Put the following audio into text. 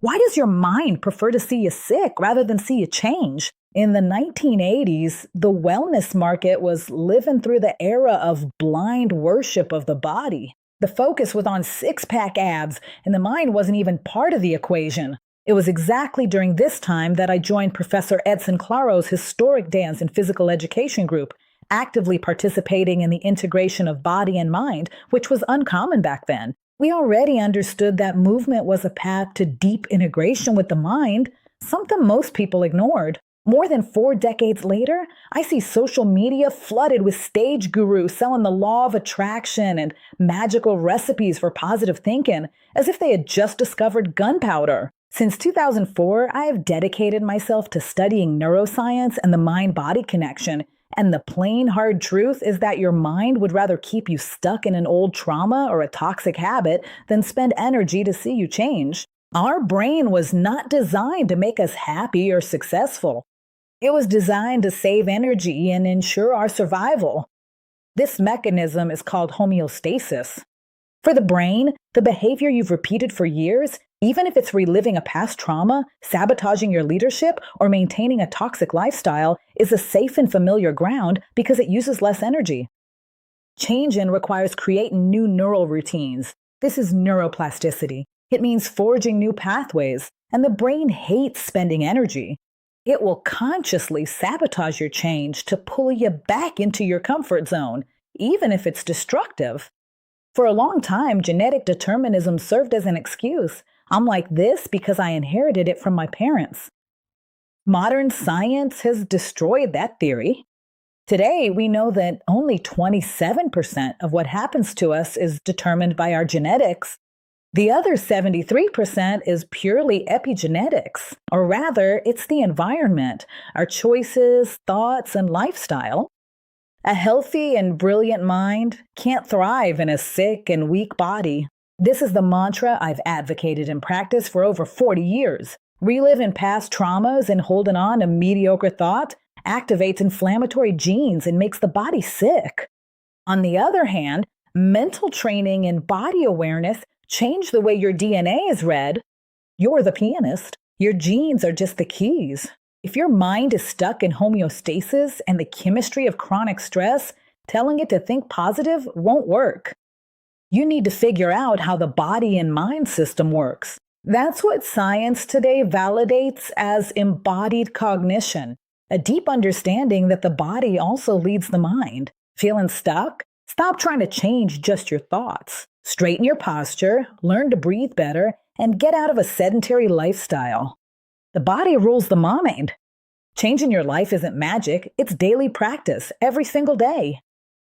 Why does your mind prefer to see you sick rather than see you change? In the 1980s, the wellness market was living through the era of blind worship of the body. The focus was on six-pack abs, and the mind wasn't even part of the equation. It was exactly during this time that I joined Professor Edson Claro's historic dance and physical education group, actively participating in the integration of body and mind, which was uncommon back then. We already understood that movement was a path to deep integration with the mind, something most people ignored. More than 4 decades later, I see social media flooded with stage gurus selling the law of attraction and magical recipes for positive thinking, as if they had just discovered gunpowder. Since 2004, I have dedicated myself to studying neuroscience and the mind-body connection, and the plain hard truth is that your mind would rather keep you stuck in an old trauma or a toxic habit than spend energy to see you change. Our brain was not designed to make us happy or successful. It was designed to save energy and ensure our survival. This mechanism is called homeostasis. For the brain, the behavior you've repeated for years, even if it's reliving a past trauma, sabotaging your leadership, or maintaining a toxic lifestyle, is a safe and familiar ground because it uses less energy. Change-in requires creating new neural routines. This is neuroplasticity. It means forging new pathways, and the brain hates spending energy. It will consciously sabotage your change to pull you back into your comfort zone, even if it's destructive. For a long time, genetic determinism served as an excuse. I'm like this because I inherited it from my parents. Modern science has destroyed that theory. Today, we know that only 27% of what happens to us is determined by our genetics. The other 73% is purely epigenetics, or rather, it's the environment, our choices, thoughts, and lifestyle. A healthy and brilliant mind can't thrive in a sick and weak body. This is the mantra I've advocated in practice for over 40 years. Reliving past traumas and holding on to mediocre thought activates inflammatory genes and makes the body sick. On the other hand, mental training and body awareness change the way your DNA is read. You're the pianist. Your genes are just the keys. If your mind is stuck in homeostasis and the chemistry of chronic stress, telling it to think positive won't work. You need to figure out how the body and mind system works. That's what science today validates as embodied cognition, a deep understanding that the body also leads the mind. Feeling stuck? Stop trying to change just your thoughts. Straighten your posture, learn to breathe better, and get out of a sedentary lifestyle. The body rules the mind. Changing your life isn't magic, it's daily practice, every single day.